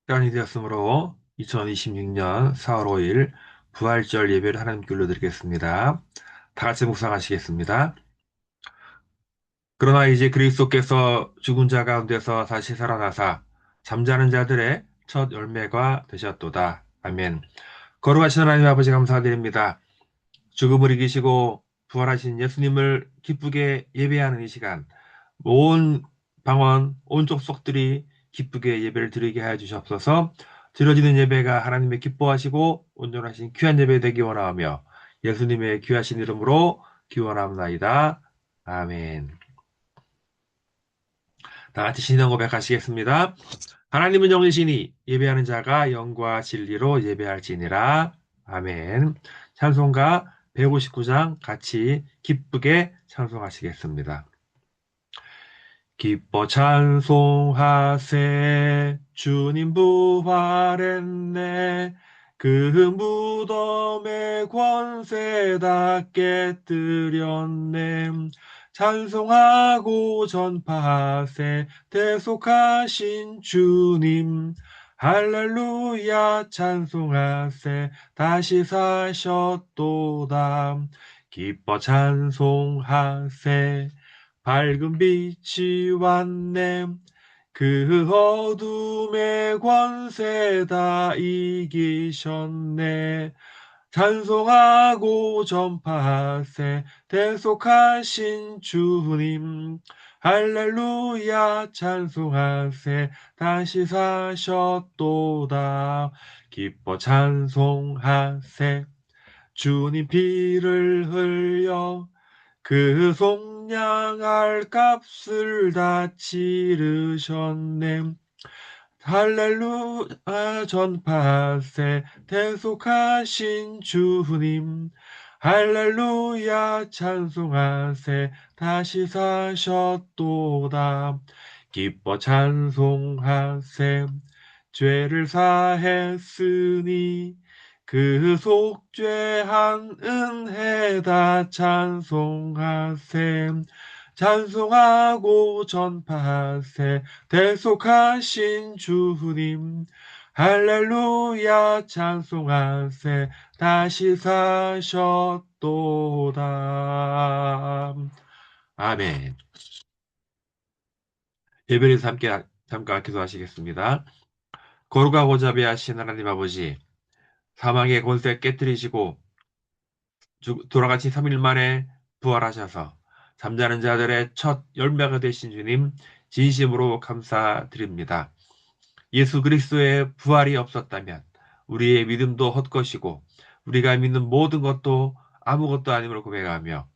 시간이 되었으므로 2026년 4월 5일 부활절 예배를 하나님께 올려드리겠습니다. 다 같이 묵상하시겠습니다. 그러나 이제 그리스도께서 죽은 자 가운데서 다시 살아나사 잠자는 자들의 첫 열매가 되셨도다. 아멘. 거룩하신 하나님 아버지 감사드립니다. 죽음을 이기시고 부활하신 예수님을 기쁘게 예배하는 이 시간, 온 방언, 온 족속들이 기쁘게 예배를 드리게 하여 주시옵소서. 드려지는 예배가 하나님의 기뻐하시고 온전하신 귀한 예배 되기 원하오며 예수님의 귀하신 이름으로 기원합나이다. 아멘. 다 같이 신앙 고백하시겠습니다. 하나님은 영이시니 예배하는 자가 영과 진리로 예배할지니라. 아멘. 찬송가 159장 같이 기쁘게 찬송하시겠습니다. 기뻐 찬송하세 주님 부활했네 그 무덤의 권세 다 깨뜨렸네 찬송하고 전파하세 대속하신 주님 할렐루야 찬송하세 다시 사셨도다 기뻐 찬송하세 밝은 빛이 왔네 그 어둠의 권세 다 이기셨네 찬송하고 전파하세 대속하신 주님 할렐루야 찬송하세 다시 사셨도다 기뻐 찬송하세 주님 피를 흘려 그 속량할 값을 다 치르셨네 할렐루야 전파세 대속하신 주님 할렐루야 찬송하세 다시 사셨도다 기뻐 찬송하세 죄를 사했으니 그 속죄한 은혜 다 찬송하세 찬송하고 전파하세 대속하신 주님 할렐루야 찬송하세 다시 사셨도다. 아멘. 예배에서 함께 잠깐 기도하시겠습니다. 거룩하고 자비하신 하나님 아버지 사망의 권세 깨뜨리시고 돌아가신 3일 만에 부활하셔서 잠자는 자들의 첫 열매가 되신 주님 진심으로 감사드립니다. 예수 그리스도의 부활이 없었다면 우리의 믿음도 헛것이고 우리가 믿는 모든 것도 아무것도 아님을 고백하며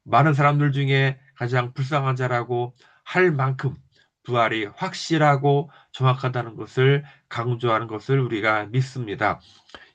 많은 사람들 중에 가장 불쌍한 자라고 할 만큼 부활이 확실하고 정확하다는 것을 강조하는 것을 우리가 믿습니다.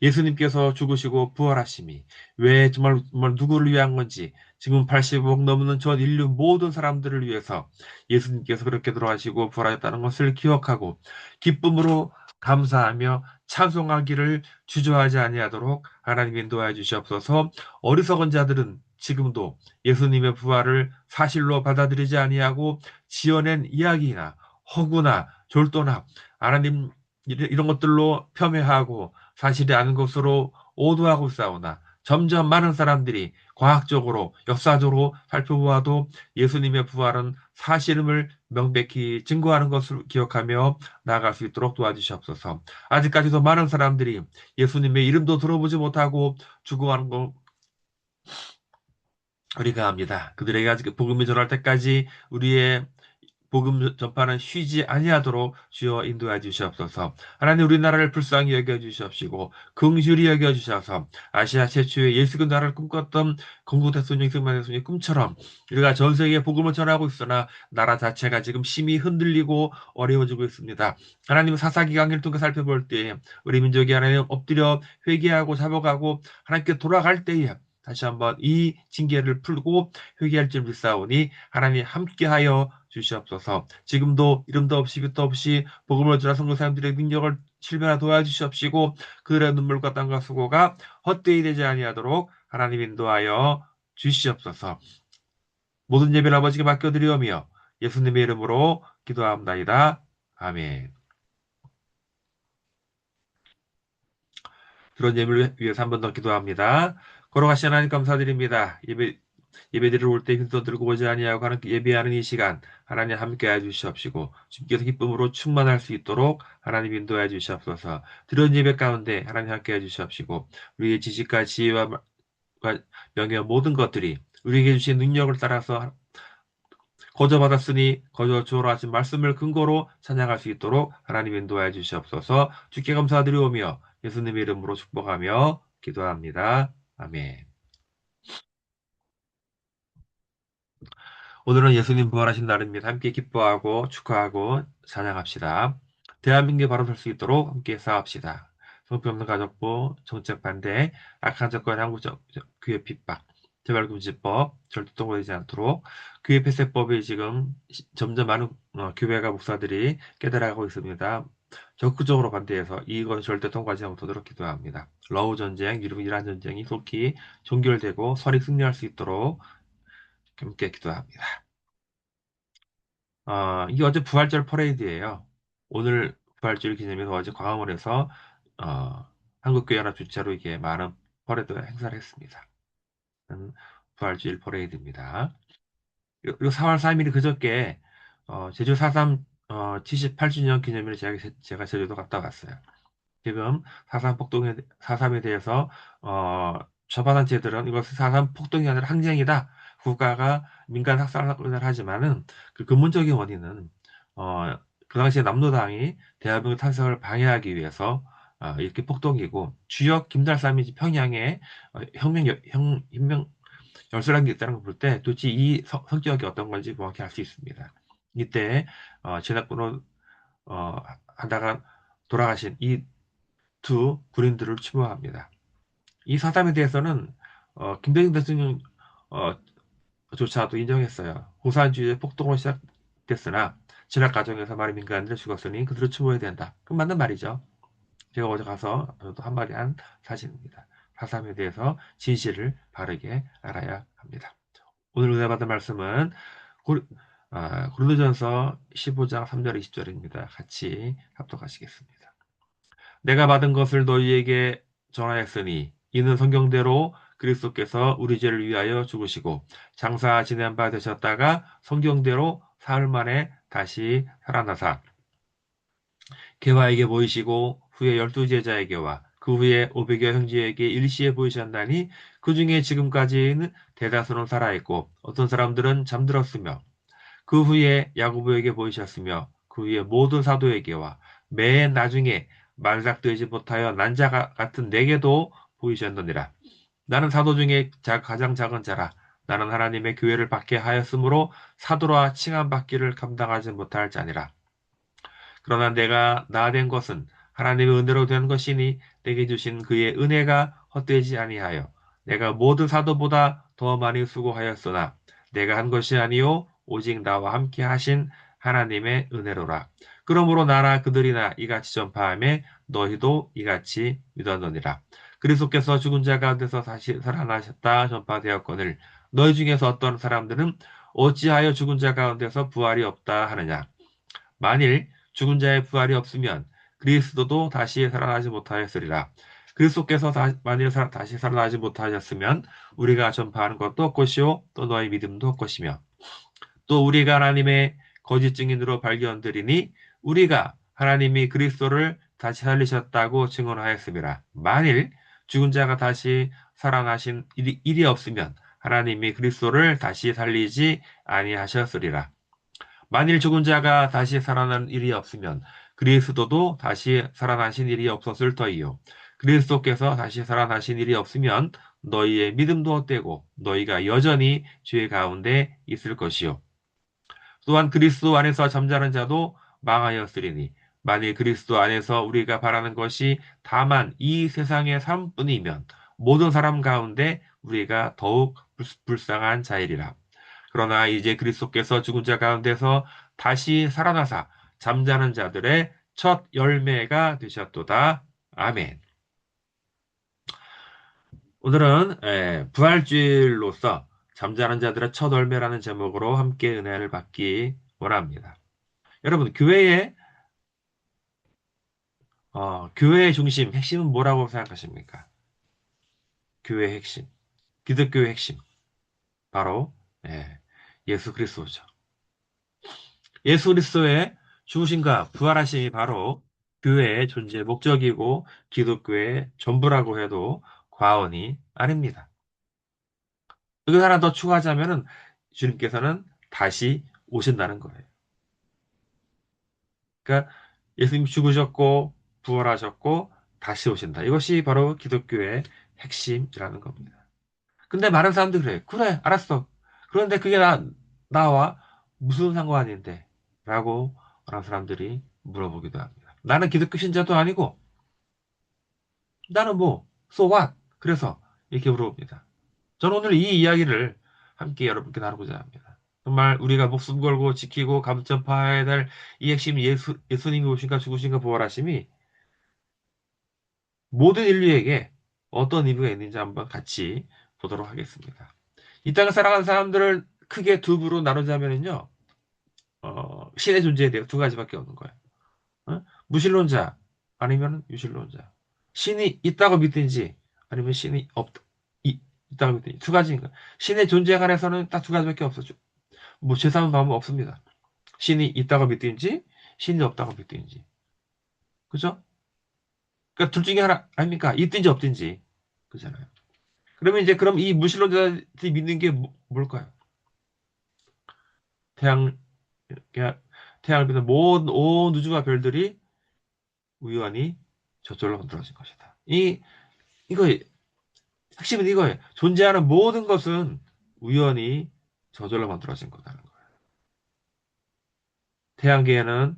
예수님께서 죽으시고 부활하심이 왜 정말 누구를 위한 건지 지금 80억 넘는 전 인류 모든 사람들을 위해서 예수님께서 그렇게 돌아가시고 부활하셨다는 것을 기억하고 기쁨으로 감사하며 찬송하기를 주저하지 아니하도록 하나님 인도하여 주시옵소서. 어리석은 자들은 지금도 예수님의 부활을 사실로 받아들이지 아니하고 지어낸 이야기나 허구나 졸도나 하나님 이런 것들로 폄훼하고 사실이 아닌 것으로 오도하고 싸우나 점점 많은 사람들이 과학적으로 역사적으로 살펴보아도 예수님의 부활은 사실임을 명백히 증거하는 것을 기억하며 나아갈 수 있도록 도와주시옵소서. 아직까지도 많은 사람들이 예수님의 이름도 들어보지 못하고 죽어가는 것 우리가 합니다. 그들에게 아직 복음이 전할 때까지 우리의 복음 전파는 쉬지 아니하도록 주여 인도해 주시옵소서. 하나님 우리나라를 불쌍히 여겨 주시옵시고 긍휼히 여겨 주셔서 아시아 최초의 예수교 나라를 꿈꿨던 건국 대통령 이승만 대통령의 꿈처럼 우리가 전 세계에 복음을 전하고 있으나 나라 자체가 지금 심히 흔들리고 어려워지고 있습니다. 하나님 사사기 강의를 통해 살펴볼 때에 우리 민족이 하나님 엎드려 회개하고 잡아가고 하나님께 돌아갈 때에 다시 한번 이 징계를 풀고 회개할 줄 믿사오니 하나님 함께하여 주시옵소서. 지금도 이름도 없이 빛도 없이 복음을 전한 성도 사람들의 능력을 실현하 도와주시옵시고 그들의 눈물과 땀과 수고가 헛되이 되지 아니하도록 하나님 인도하여 주시옵소서. 모든 예배를 아버지께 맡겨드리오며 예수님의 이름으로 기도합나이다. 아멘. 들은 예물을 위해서 한 번 더 기도합니다. 걸어가신 하나님 감사드립니다. 예배드리러 올 때 빈손 들고 오지 아니하고 하는 예배하는 이 시간 하나님 함께해 주시옵시고 주께서 기쁨으로 충만할 수 있도록 하나님 인도해 주시옵소서. 들은 예배 가운데 하나님 함께해 주시옵시고 우리의 지식과 지혜와 명예와 모든 것들이 우리에게 주신 능력을 따라서 거저받았으니 거저 주어라 하신 말씀을 근거로 찬양할 수 있도록 하나님 인도하여 주시옵소서. 주께 감사드리오며 예수님의 이름으로 축복하며 기도합니다. 아멘. 오늘은 예수님 부활하신 날입니다. 함께 기뻐하고 축하하고 찬양합시다. 대한민국이 바로 설 수 있도록 함께 싸웁시다. 성평등 가족부, 정책 반대, 악한 정권 한국적 교회 핍박, 재발금지법, 절대 통과되지 않도록 교회 폐쇄법이 지금 점점 많은 교회가 목사들이 깨달아가고 있습니다. 적극적으로 반대해서 이건 절대 통과하지 못하도록 기도합니다. 러우 전쟁, 이란 전쟁이 속히 종결되고 선이 승리할 수 있도록 함께 기도합니다. 이게 어제 부활절 퍼레이드예요. 오늘 부활절 기념해서 어제 광화문에서 어, 한국교회연합 주최로 이게 많은 퍼레이드 행사를 했습니다. 부활절 퍼레이드입니다. 그리고 4월 3일이 그저께 제주 4.3 78주년 기념일에 제가 제주도 갔다 왔어요. 지금 4.3 폭동에, 4.3에 대해서, 좌파단체들은 이것을 4.3 폭동이 아니라 항쟁이다. 국가가 민간 학살을 하지만은 그 근본적인 원인은, 그 당시에 남로당이 대한민국 탄생을 방해하기 위해서, 이렇게 폭동이고, 주역 김달삼이 평양에 혁명 열쇠라는 게 있다는 걸 볼 때 도대체 이 성격이 어떤 건지 정확히 알 수 있습니다. 이때, 진압군으로, 하다가 돌아가신 이 두 군인들을 추모합니다. 이 사담에 대해서는 김대중 대통령 어, 조차도 인정했어요. 공산주의의 폭동으로 시작됐으나 진압 과정에서 많은 민간인들 죽었으니 그들을 추모해야 된다. 그 맞는 말이죠. 제가 어제 가서 또 한마디 한 사실입니다. 사삼에 대해서 진실을 바르게 알아야 합니다. 오늘 은혜 받은 말씀은 고린도전서 15장 3절 20절입니다. 같이 합독하시겠습니다. 내가 받은 것을 너희에게 전하였으니 이는 성경대로 그리스도께서 우리 죄를 위하여 죽으시고 장사 지낸 바 되셨다가 성경대로 사흘 만에 다시 살아나사 개화에게 보이시고 후에 12제자에게와 그 후에 500여 형제에게 일시에 보이셨나니 그 중에 지금까지는 대다수는 살아있고 어떤 사람들은 잠들었으며 그 후에 야고보에게 보이셨으며 그 후에 모든 사도에게와 맨 나중에 만삭되지 못하여 난자 같은 내게도 보이셨느니라. 나는 사도 중에 가장 작은 자라. 나는 하나님의 교회를 받게 하였으므로 사도라 칭함받기를 감당하지 못할 자니라. 그러나 내가 나 된 것은 하나님의 은혜로 된 것이니 내게 주신 그의 은혜가 헛되지 아니하여 내가 모든 사도보다 더 많이 수고하였으나 내가 한 것이 아니요 오직 나와 함께 하신 하나님의 은혜로라. 그러므로 나나 그들이나 이같이 전파함에 너희도 이같이 믿었느니라. 그리스도께서 죽은 자 가운데서 다시 살아나셨다 전파되었거늘 너희 중에서 어떤 사람들은 어찌하여 죽은 자 가운데서 부활이 없다 하느냐. 만일 죽은 자의 부활이 없으면 그리스도도 다시 살아나지 못하였으리라. 그리스도께서 만일 다시 살아나지 못하셨으면 우리가 전파하는 것도 없것이요 또 너희 믿음도 없것이며 또 우리가 하나님의 거짓 증인으로 발견되리니 우리가 하나님이 그리스도를 다시 살리셨다고 증언하였습니다. 만일 죽은 자가 다시 살아나신 일이 없으면 하나님이 그리스도를 다시 살리지 아니하셨으리라. 만일 죽은 자가 다시 살아난 일이 없으면 그리스도도 다시 살아나신 일이 없었을 터이요. 그리스도께서 다시 살아나신 일이 없으면 너희의 믿음도 헛되고 너희가 여전히 죄 가운데 있을 것이요. 또한 그리스도 안에서 잠자는 자도 망하였으리니 만일 그리스도 안에서 우리가 바라는 것이 다만 이 세상의 삶뿐이면 모든 사람 가운데 우리가 더욱 불쌍한 자이리라. 그러나 이제 그리스도께서 죽은 자 가운데서 다시 살아나사 잠자는 자들의 첫 열매가 되셨도다. 아멘. 오늘은 부활주일로서 잠자는 자들의 첫 열매라는 제목으로 함께 은혜를 받기 원합니다. 여러분, 교회에 교회의 중심, 핵심은 뭐라고 생각하십니까? 교회의 핵심, 기독교의 핵심, 바로 예, 예수 그리스도죠. 예수 그리스도의 죽으심과 부활하심이 바로 교회의 존재의 목적이고 기독교의 전부라고 해도 과언이 아닙니다. 여기 하나 더 추가하자면은 주님께서는 다시 오신다는 거예요. 그러니까 예수님 죽으셨고 부활하셨고 다시 오신다. 이것이 바로 기독교의 핵심이라는 겁니다. 근데 많은 사람들이 그래. 그래, 알았어. 그런데 그게 나와 무슨 상관인데? 라고 많은 사람들이 물어보기도 합니다. 나는 기독교 신자도 아니고 나는 뭐 so what? 그래서 이렇게 물어봅니다. 저는 오늘 이 이야기를 함께 여러분께 나누고자 합니다. 정말 우리가 목숨 걸고 지키고 감점파해야 될 이 핵심 예수님이 오신가 죽으신가 부활하심이 모든 인류에게 어떤 의미가 있는지 한번 같이 보도록 하겠습니다. 이 땅을 살아가는 사람들을 크게 두 부로 나누자면요, 신의 존재에 대해 두 가지밖에 없는 거예요. 무신론자 아니면 유신론자. 신이 있다고 믿든지 아니면 신이 있다고 믿든지 두 가지인 거예요. 신의 존재에 관해서는 딱 두 가지밖에 없었죠. 뭐 제3의 방법 없습니다. 신이 있다고 믿든지 신이 없다고 믿든지. 그죠? 그러니까 둘 중에 하나 아닙니까? 있든지 없든지. 그잖아요. 그러면 이제 그럼 이 무신론자들이 믿는 게 뭘까요? 태양, 태양을 비롯한 모든 온 우주와 별들이 우연히 저절로 만들어진 것이다. 이거 핵심은 이거예요. 존재하는 모든 것은 우연히 저절로 만들어진 거다는 거예요. 태양계에는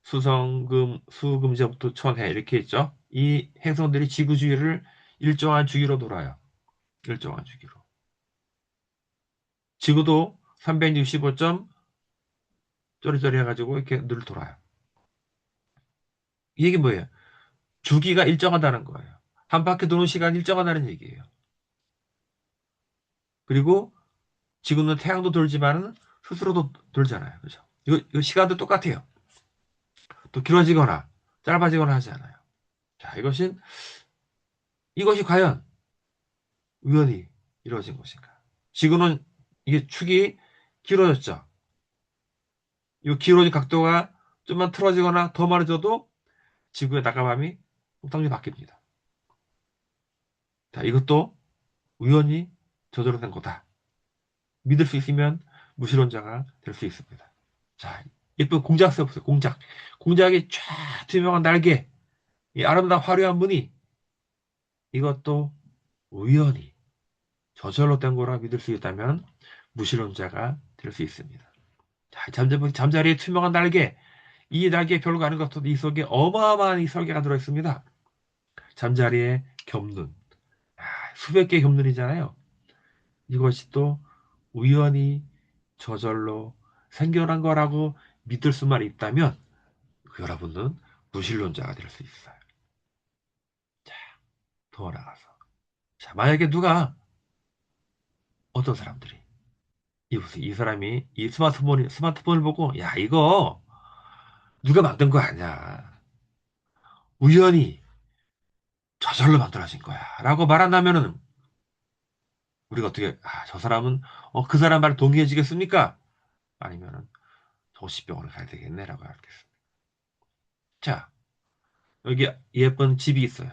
수성, 수, 금, 제, 목토, 천, 해 이렇게 있죠. 이 행성들이 지구 주위를 일정한 주기로 돌아요. 일정한 주기로. 지구도 365점 쪼리쪼리 해가지고 이렇게 늘 돌아요. 이 얘기 뭐예요? 주기가 일정하다는 거예요. 한 바퀴 도는 시간이 일정하다는 얘기예요. 그리고 지구는 태양도 돌지만은 스스로도 돌잖아요. 그죠? 이거 시간도 똑같아요. 또 길어지거나 짧아지거나 하지 않아요. 자, 이것이 과연 우연히 이루어진 것인가? 지구는 이게 축이 길어졌죠. 이 길어진 각도가 좀만 틀어지거나 더 많아져도 지구의 낮과 밤이 동상이 바뀝니다. 자, 이것도 우연히 저절로 된 거다. 믿을 수 있으면 무신론자가 될 수 있습니다. 자, 예쁜 공작새 보세요. 공작. 공작의 쫙 투명한 날개, 이 아름다운 화려한 무늬, 이것도 우연히 저절로 된 거라 믿을 수 있다면 무신론자가 될 수 있습니다. 자, 잠자리에 투명한 날개, 이 날개에 별거 아닌 것 같아도 이 속에 어마어마한 이 설계가 들어있습니다. 잠자리에 겹눈, 아, 수백 개의 겹눈이잖아요. 이것이 또 우연히 저절로 생겨난 거라고 믿을 수만 있다면 여러분은 무신론자가 될 수 있어요. 자, 더 나가서. 자, 만약에 어떤 사람들이, 이 사람이 이 스마트폰을 보고, 야, 이거 누가 만든 거 아니야. 우연히 저절로 만들어진 거야. 라고 말한다면은, 우리가 어떻게, 저 사람은, 그 사람 말 동의해지겠습니까? 아니면은, 정신병원에 가야 되겠네라고 하겠습니다. 자, 여기 예쁜 집이 있어요.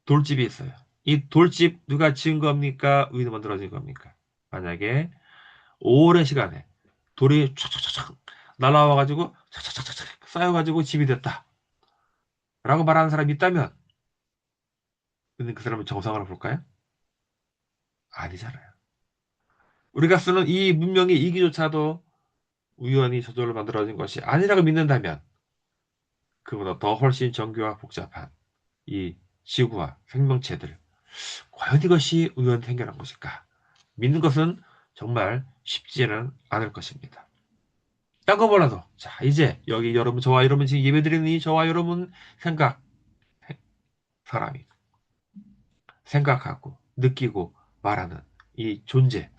돌집이 있어요. 이 돌집 누가 지은 겁니까? 의도 만들어진 겁니까? 만약에 오랜 시간에 돌이 촥촥촥 날아와가지고 착착착착 쌓여가지고 집이 됐다. 라고 말하는 사람이 있다면 근데 그 사람은 정상으로 볼까요? 아니잖아요. 우리가 쓰는 이 문명의 이기조차도 우연히 저절로 만들어진 것이 아니라고 믿는다면 그보다 더 훨씬 정교와 복잡한 이 지구와 생명체들 과연 이것이 우연히 생겨난 것일까? 믿는 것은 정말 쉽지는 않을 것입니다. 딴 거 몰라도 자 이제 여기 여러분 저와 여러분 지금 예배드리는 이 저와 여러분 생각 사람이 생각하고 느끼고 말하는 이 존재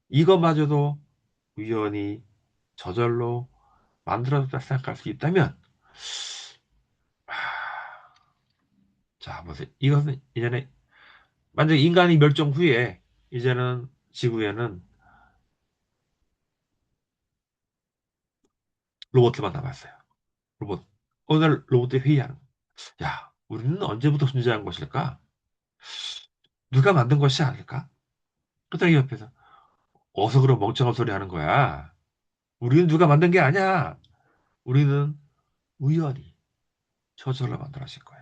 이것마저도 우연히 저절로 만들어졌다 생각할 수 있다면 자, 보세요. 이것은 이제는 만약 인간이 멸종 후에 이제는 지구에는 로봇만 남았어요. 로봇. 오늘 로봇들이 회의하는 거예요. 야, 우리는 언제부터 존재한 것일까? 누가 만든 것이 아닐까? 그러더니 옆에서 어서 그런 멍청한 소리 하는 거야. 우리는 누가 만든 게 아니야. 우리는 우연히 저절로 만들어진 거야.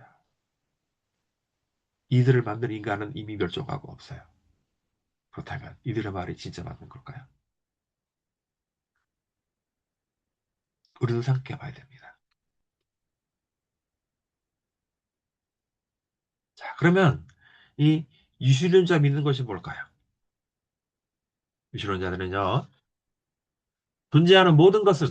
이들을 만든 인간은 이미 멸종하고 없어요. 그렇다면 이들의 말이 진짜 맞는 걸까요? 우리도 생각해 봐야 됩니다. 자, 그러면 이 유실론자 믿는 것이 뭘까요? 유실론자들은요, 존재하는 모든 것은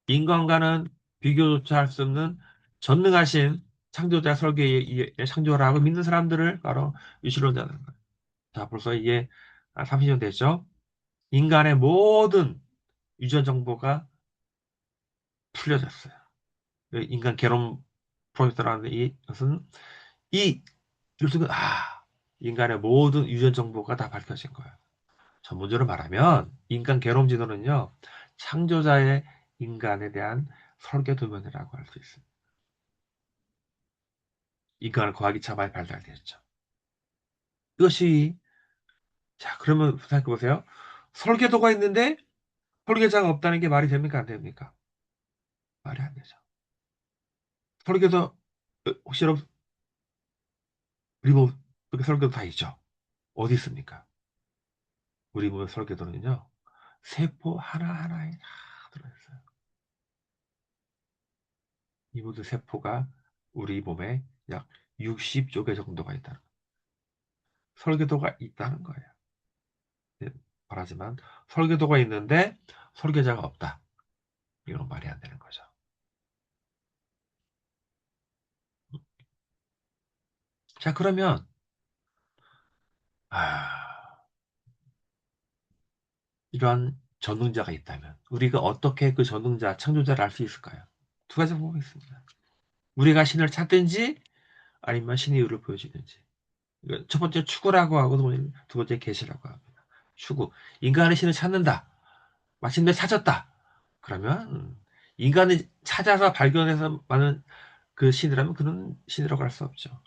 인간과는 비교조차 할 수 없는 전능하신 창조자 설계에 의해 창조라고 믿는 사람들을 바로 유실론자라는 거예요. 자, 벌써 이게 30년 됐죠? 인간의 모든 유전 정보가 풀려졌어요. 인간 개론 프로젝트라는 이것은 이 이것은 인간의 모든 유전 정보가 다 밝혀진 거예요. 전문적으로 말하면 인간 개론 지도는요, 창조자의 인간에 대한 설계 도면이라고 할 수 있습니다. 인간의 과학이 참 많이 발달되었죠. 이것이 자, 그러면 생각해 보세요. 설계도가 있는데 설계자가 없다는 게 말이 됩니까? 안 됩니까? 말이 안 되죠. 설계도 혹시 여러분 우리 몸 속에 설계도 다 있죠? 어디 있습니까? 우리 몸의 설계도는요. 세포 하나하나에 다 들어있어요. 이 모든 세포가 우리 몸에 약 60조 개 정도가 있다는 거예요. 설계도가 있다는 거예요. 네, 말하지만 설계도가 있는데 설계자가 없다. 이건 말이 안 되는 거죠. 자, 그러면 아, 이러한 전능자가 있다면 우리가 어떻게 그 전능자, 창조자를 알 수 있을까요? 두 가지 방법이 있습니다. 우리가 신을 찾든지 아니면 신의 이유를 보여주든지. 이거 첫 번째 추구라고 하고 두 번째 계시라고 합니다. 추구. 인간의 신을 찾는다. 마침내 찾았다. 그러면 인간이 찾아서 발견해서 많은 그 신이라면 그는 신이라고 할 수 없죠.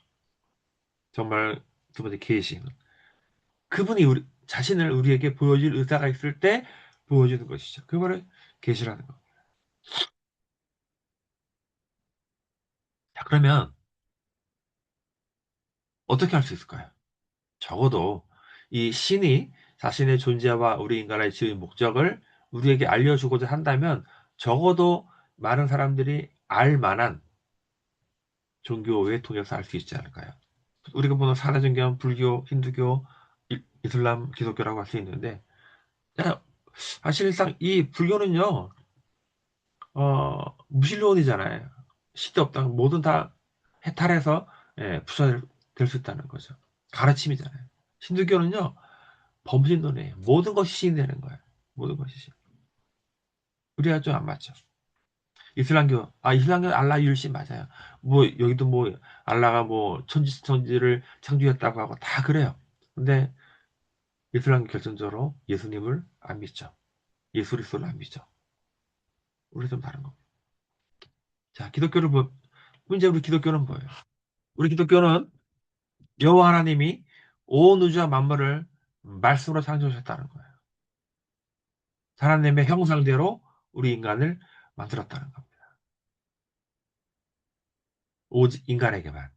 정말 두 번째 계시. 그분이 우리 자신을 우리에게 보여줄 의사가 있을 때 보여주는 것이죠. 그거를 계시라는 거. 자, 그러면 어떻게 할 수 있을까요? 적어도 이 신이 자신의 존재와 우리 인간의 지은 목적을 우리에게 알려주고자 한다면 적어도 많은 사람들이 알 만한 종교의 통해서 알 수 있지 않을까요? 우리가 보는 사라종교, 불교, 힌두교, 이슬람, 기독교라고 할 수 있는데 자, 사실상 이 불교는요 무신론이잖아요. 시대 없다. 모든 다 해탈해서 부처될 수 있다는 거죠. 가르침이잖아요. 힌두교는요 범신론이에요. 모든 것이 신이 되는 거예요. 모든 것이 신. 우리가 좀 안 맞죠. 이슬람교 알라 율신 맞아요. 뭐 여기도 뭐 알라가 뭐 천지를 창조했다고 하고 다 그래요. 근데 이슬람 결정적으로 예수님을 안 믿죠. 예수 그리스도를 안 믿죠. 우리 좀 다른 겁니다. 자, 문제 우리 기독교는 뭐예요? 우리 기독교는 여호와 하나님이 온 우주와 만물을 말씀으로 창조하셨다는 거예요. 하나님의 형상대로 우리 인간을 만들었다는 겁니다. 오직 인간에게만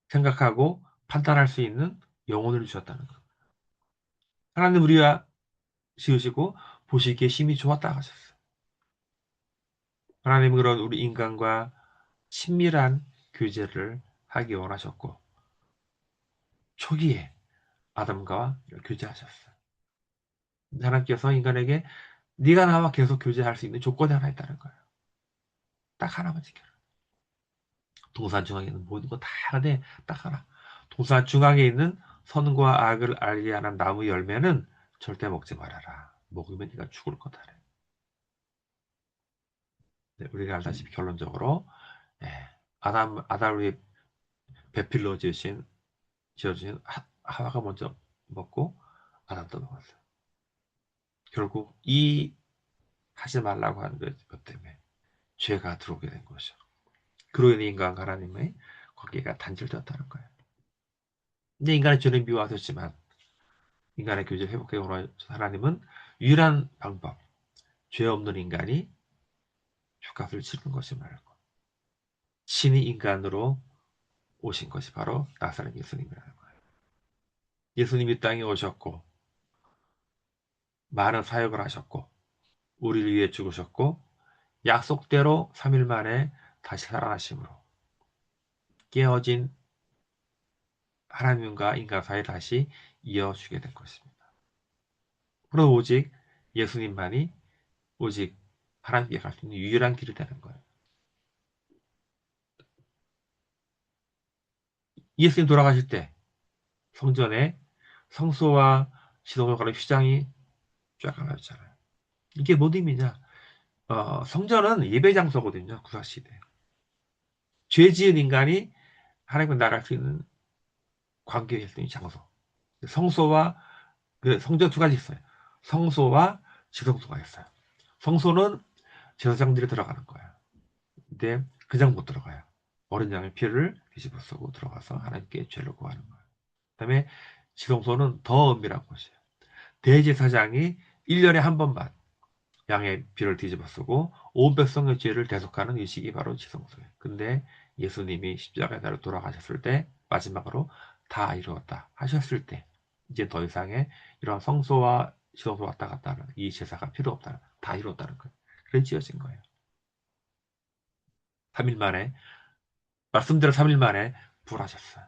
생각하고 판단할 수 있는 영혼을 주셨다는 것. 하나님 우리와 지으시고 보시기에 심히 좋았다 하셨어요. 하나님은 그런 우리 인간과 친밀한 교제를 하기 원하셨고 초기에 아담과 교제하셨어요. 하나님께서 인간에게 네가 나와 계속 교제할 수 있는 조건이 하나 있다는 거예요. 딱 하나만 지켜라. 동산 중앙에 있는 모든 거 다 하되 딱 하나. 동산 중앙에 있는 선과 악을 알게 하는 나무 열매는 절대 먹지 말아라. 먹으면 네가 죽을 거다. 네, 우리가 알다시피 결론적으로 예, 아담 우리 배필로 지어주신 하와가 먼저 먹고 아담도 먹었어요. 결국 이 하지 말라고 하는 것 때문에 죄가 들어오게 된 거죠. 그로 인해 인간과 하나님의 관계가 단절되었다는 거예요. 근데 인간의 죄는 미워하셨지만 인간의 교제를 회복해 오는 하나님은 유일한 방법, 죄 없는 인간이 죄값을 치르는 것이 말고 신이 인간으로 오신 것이 바로 나사렛 예수님이라는 거예요. 예수님이 땅에 오셨고 많은 사역을 하셨고 우리를 위해 죽으셨고 약속대로 3일 만에 다시 살아나심으로 깨어진 하나님과 인간 사이에 다시 이어주게 된 것입니다. 그럼 오직 예수님만이 오직 하나님께 갈 수 있는 유일한 길이 되는 거예요. 예수님 돌아가실 때 성전에 성소와 지성소 가는 휘장이 쫙 갈라졌잖아요. 이게 뭔 의미냐? 성전은 예배 장소거든요. 구약시대. 죄 지은 인간이 하나님과 나갈 수 있는 관계의 장소. 성소와 그 성전 두 가지 있어요. 성소와 지성소가 있어요. 성소는 제사장들이 들어가는 거예요. 근데 그냥 못 들어가요. 어린 양의 피를 뒤집어 쓰고 들어가서 하나님께 죄를 구하는 거예요. 그다음에 지성소는 더 엄밀한 곳이에요. 대제사장이 1년에 한 번만 양의 피를 뒤집어 쓰고 온 백성의 죄를 대속하는 의식이 바로 지성소예요. 근데 예수님이 십자가에 달려 돌아가셨을 때 마지막으로 다 이루었다 하셨을 때 이제 더 이상의 이런 성소와 지성소 왔다 갔다 하는 이 제사가 필요 없다. 다 이루었다는 거예요. 그래 지어진 거예요. 3일 만에 말씀대로 3일 만에 부활하셨어요.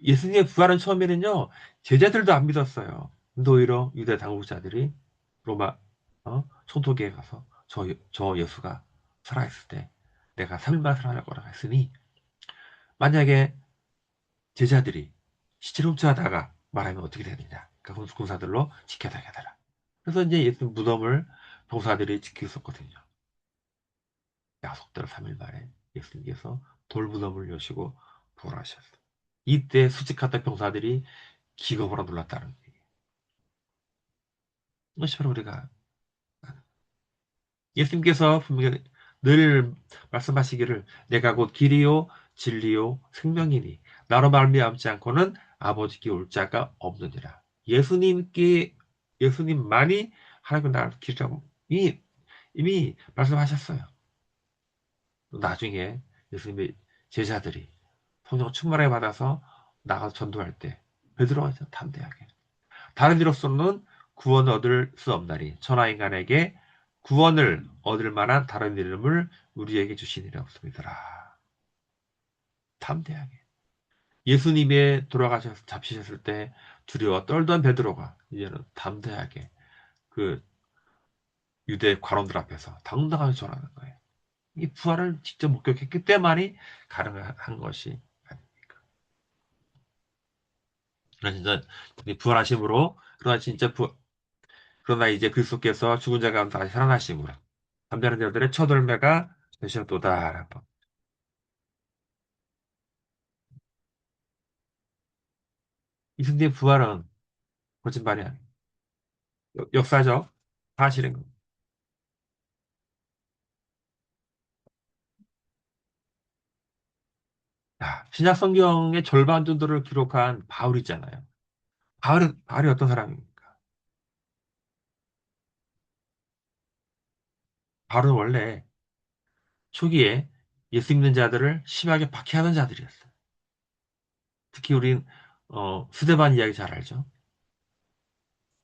예수님의 부활은 처음에는요 제자들도 안 믿었어요. 근데 오히려 유대 당국자들이 로마 총독에게 가서 저 예수가 살아있을 때 내가 3일만 살아날 거라고 했으니 만약에 제자들이 시체를 훔쳐가다가 말하면 어떻게 되느냐. 그러니까 군사들로 지켜다게 되라. 그래서 이제 예수 무덤을 병사들이 지키고 있었거든요. 약속대로 3일 만에 예수님께서 돌무덤을 여시고 부활하셨어요. 이때 수직했던 병사들이 기겁으로 놀랐다는 얘기예요. 이것이 바로 우리가 예수님께서 분명히 늘 말씀하시기를 내가 곧 길이요 진리요 생명이니 나로 말미암지 않고는 아버지께 올 자가 없느니라. 예수님만이 하나님과 나를 길이라고 이미 말씀하셨어요. 나중에 예수님의 제자들이 성령 충만하게 받아서 나가서 전도할 때 베드로가 담대하게 다른 이로서는 구원을 얻을 수 없나니 천하 인간에게 구원을 얻을 만한 다른 이름을 우리에게 주신 일이 없습니다. 담대하게. 예수님의 돌아가셔서 잡히셨을 때 두려워 떨던 베드로가 이제는 담대하게 그 유대 관원들 앞에서 당당하게 전하는 거예요. 이 부활을 직접 목격했기 때문에 가능한 것이 아닙니까? 그러나 진짜 부활하심으로 그러나 이제 그리스도께서 죽은 자 가운데 다시 살아나심으로 담대한 자들의 첫 열매가 되셨도다. 이승기의 부활은 거짓말이 아니에요. 역사적 사실인 겁니다. 신약 성경의 절반 정도를 기록한 바울 있잖아요. 바울이 어떤 사람입니까? 바울은 원래 초기에 예수 믿는 자들을 심하게 박해하는 자들이었어요. 특히 우린 스데반 이야기 잘 알죠?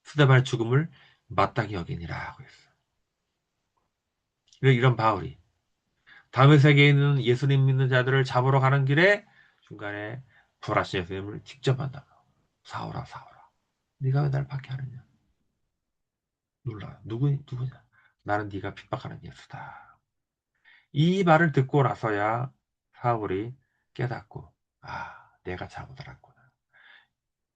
스데반의 죽음을 마땅히 여기니라고 했어요. 이런 바울이 다음의 세계에 있는 예수님 믿는 자들을 잡으러 가는 길에 중간에 부활하신 예수님을 직접 만나고 사오라 사오라 네가 왜 나를 박해하느냐 놀라 누구냐 나는 네가 핍박하는 예수다. 이 말을 듣고 나서야 사울이 깨닫고 내가 잘못 알았구나.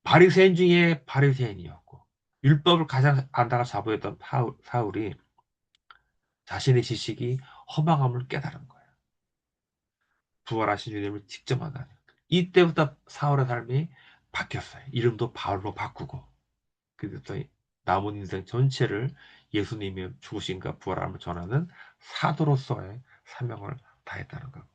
바리새인 중에 바리새인이었고 율법을 가장 안다가 자부했던 사울이 자신의 지식이 허망함을 깨달은 거예요. 부활하신 주님을 직접 만나는. 이때부터 사울의 삶이 바뀌었어요. 이름도 바울로 바꾸고 그래서 남은 인생 전체를 예수님의 죽으심과 부활함을 전하는 사도로서의 사명을 다했다는 겁니다.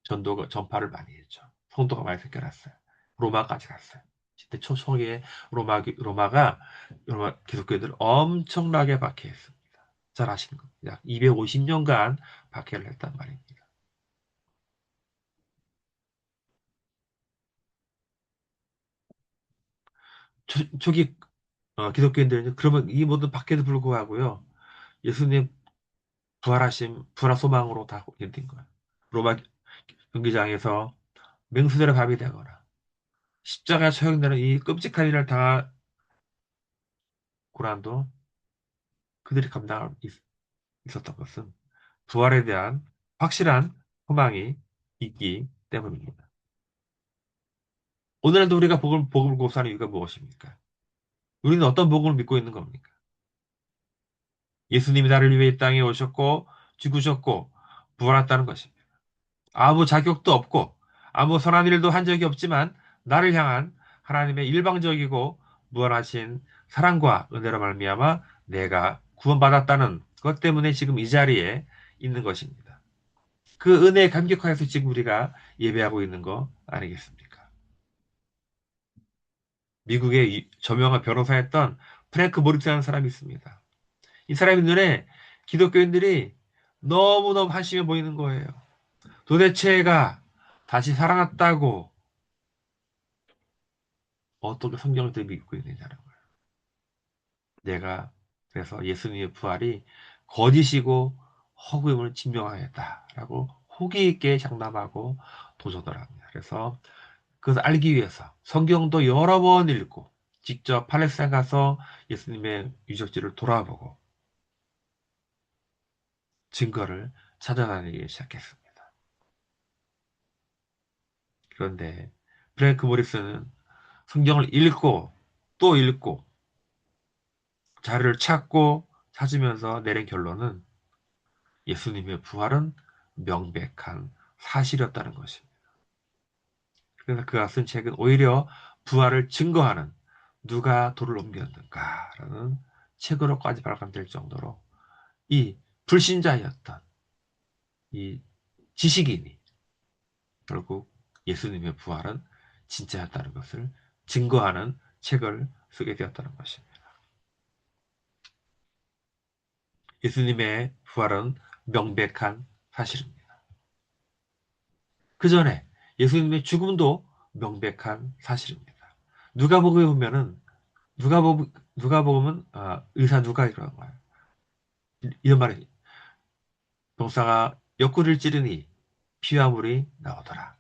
전도가 전파를 많이 했죠. 성도가 많이 생겨났어요. 로마까지 갔어요. 그때 초기에 로마 기독교인들 엄청나게 박해했습니다. 잘 아시는 겁니다. 약 250년간 박해를 했단 말입니다. 초기 기독교인들은 그러면 이 모든 박해도 불구하고요. 예수님 부활 소망으로 다 견딘 거예요. 로마 경기장에서 맹수들의 밥이 되거나 십자가 처형되는 이 끔찍한 일을 당한 고난도 그들이 감당할 있었던 것은 부활에 대한 확실한 소망이 있기 때문입니다. 오늘도 우리가 복음을 고수하는 이유가 무엇입니까? 우리는 어떤 복음을 믿고 있는 겁니까? 예수님이 나를 위해 이 땅에 오셨고 죽으셨고 부활했다는 것입니다. 아무 자격도 없고 아무 선한 일도 한 적이 없지만 나를 향한 하나님의 일방적이고 무한하신 사랑과 은혜로 말미암아 내가 구원받았다는 것 때문에 지금 이 자리에 있는 것입니다. 그 은혜에 감격하여서 지금 우리가 예배하고 있는 거 아니겠습니까? 미국의 저명한 변호사였던 프랭크 모리스라는 사람이 있습니다. 이 사람의 눈에 기독교인들이 너무너무 한심해 보이는 거예요. 도대체 가 다시 살아났다고 어떻게 성경을 또 믿고 있느냐는 거예요. 내가 그래서 예수님의 부활이 거짓이고 허구임을 증명하였다라고 호기 있게 장담하고 도전을 합니다. 그래서 그것을 알기 위해서 성경도 여러 번 읽고 직접 팔레스타인 가서 예수님의 유적지를 돌아보고 증거를 찾아다니기 시작했습니다. 그런데 프랭크 모리스는 성경을 읽고 또 읽고 자료를 찾으면서 내린 결론은 예수님의 부활은 명백한 사실이었다는 것입니다. 그래서 그가 쓴 책은 오히려 부활을 증거하는 누가 돌을 옮겼는가라는 책으로까지 발간될 정도로 이 불신자였던 이 지식인이 결국 예수님의 부활은 진짜였다는 것을 증거하는 책을 쓰게 되었다는 것입니다. 예수님의 부활은 명백한 사실입니다. 그 전에 예수님의 죽음도 명백한 사실입니다. 누가복음에 보면은 누가복음은 의사 누가 이런 거예요. 이런 말이 병사가 옆구리를 찌르니 피와 물이 나오더라.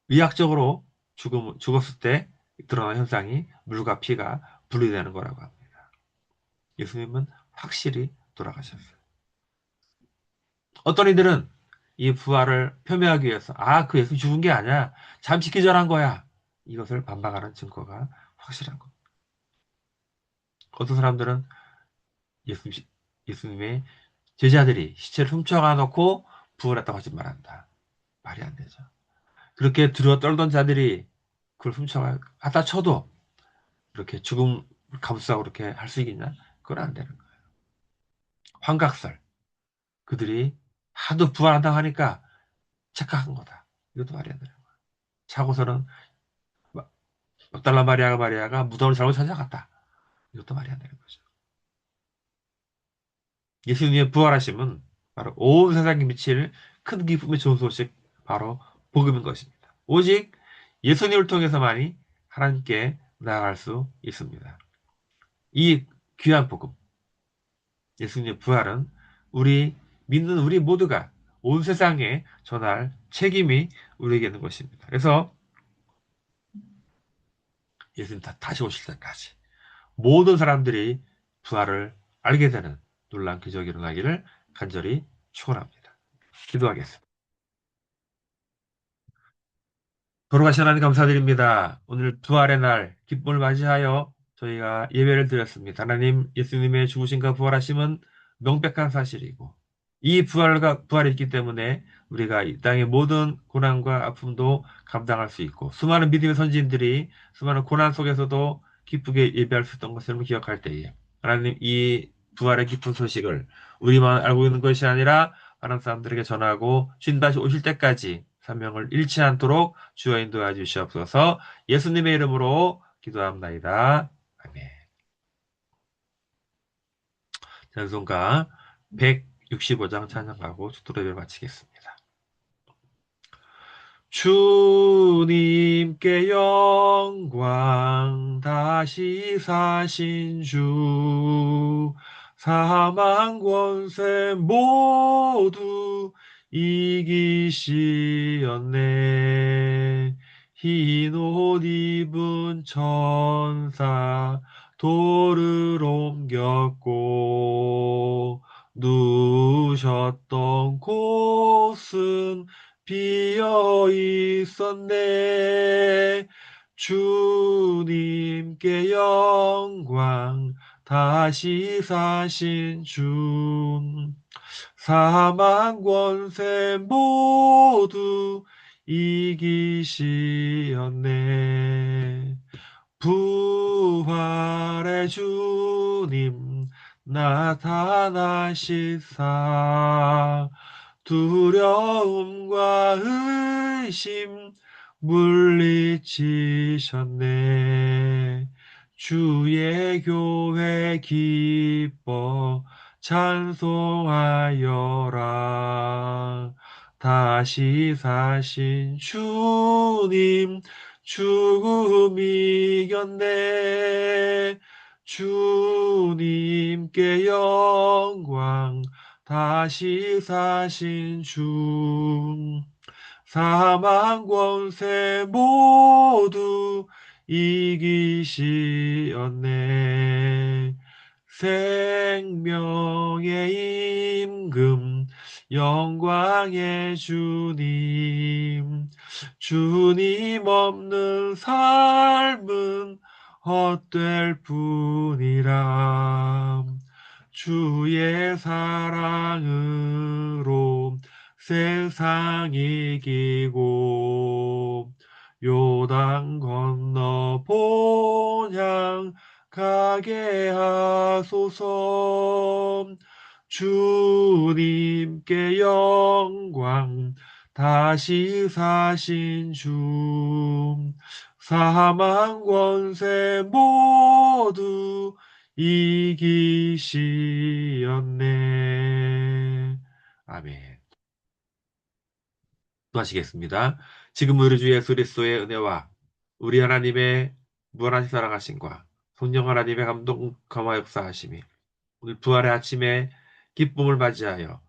의학적으로 죽었을 때 드러난 현상이 물과 피가 분리되는 거라고 합니다. 예수님은 확실히 돌아가셨어요. 어떤 이들은 이 부활을 표명하기 위해서 그 예수 죽은 게 아니야. 잠시 기절한 거야. 이것을 반박하는 증거가 확실한 겁니다. 어떤 사람들은 예수님, 예수님의 제자들이 시체를 훔쳐가 놓고 부활했다고 하지 말한다. 말이 안 되죠. 그렇게 두려워 떨던 자들이 그걸 훔쳐가 갖다 쳐도 그렇게 죽음 감수하고 그렇게 할 수 있겠냐? 그건 안 되는 거예요. 환각설. 그들이 하도 부활한다고 하니까 착각한 거다. 이것도 말이 안 되는 거예요. 차고서는 막달라 마리아가 무덤을 잘못 찾아갔다. 이것도 말이 안 되는 거죠. 예수님의 부활하심은 바로 온 세상에 미칠 큰 기쁨의 좋은 소식, 바로 복음인 것입니다. 오직 예수님을 통해서만이 하나님께 나아갈 수 있습니다. 이 귀한 복음, 예수님의 부활은 믿는 우리 모두가 온 세상에 전할 책임이 우리에게 있는 것입니다. 그래서 예수님 다시 오실 때까지 모든 사람들이 부활을 알게 되는 놀라운 기적이 일어나기를 간절히 축원합니다. 기도하겠습니다. 돌아가신 하나님 감사드립니다. 오늘 부활의 날 기쁨을 맞이하여 저희가 예배를 드렸습니다. 하나님, 예수님의 죽으심과 부활하심은 명백한 사실이고 이 부활이 있기 때문에 우리가 이 땅의 모든 고난과 아픔도 감당할 수 있고, 수많은 믿음의 선지인들이 수많은 고난 속에서도 기쁘게 예배할 수 있던 것을 기억할 때에, 하나님 이 부활의 기쁜 소식을 우리만 알고 있는 것이 아니라 다른 사람들에게 전하고 주님 다시 오실 때까지 사명을 잃지 않도록 주여 인도하여 주시옵소서. 예수님의 이름으로 기도합나이다. 아멘. 찬송가 165장 찬양하고 주토 예배를 마치겠습니다. 주님께 영광 다시 사신 주 사망 권세 모두 이기시었네. 흰 옷 입은 천사 돌을 옮겼고 누우셨던 곳은 비어 있었네. 주님께 영광 다시 사신 주 사망 권세 모두 이기시었네. 부활의 주님 나타나시사 두려움과 의심 물리치셨네. 주의 교회 기뻐 찬송하여라. 다시 사신 주님 죽음 이겼네. 주님께 영광 다시 사신 주 사망 권세 모두 이기시었네. 생명의 임금 영광의 주님 주님 없는 삶은 헛될 뿐이라. 주의 사랑으로 세상 이기고 요단 건너 본향 가게 하소서. 주님께 영광 다시 사신 주 사망 권세 모두 이기시었네. 아멘. 또 하시겠습니다. 지금 우리 주 예수 그리스도의 은혜와 우리 하나님의 무한하신 사랑하심과 성령 하나님의 감동 감화 역사하심이 오늘 부활의 아침에 기쁨을 맞이하여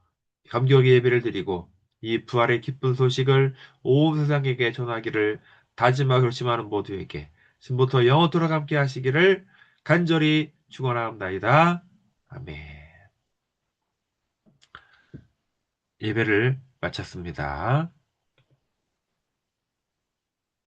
감격의 예배를 드리고 이 부활의 기쁜 소식을 온 세상에게 전하기를 다짐하고 결심하는 모두에게 지금부터 영원토록 함께 하시기를 간절히 축원합니다. 아멘. 예배를 마쳤습니다.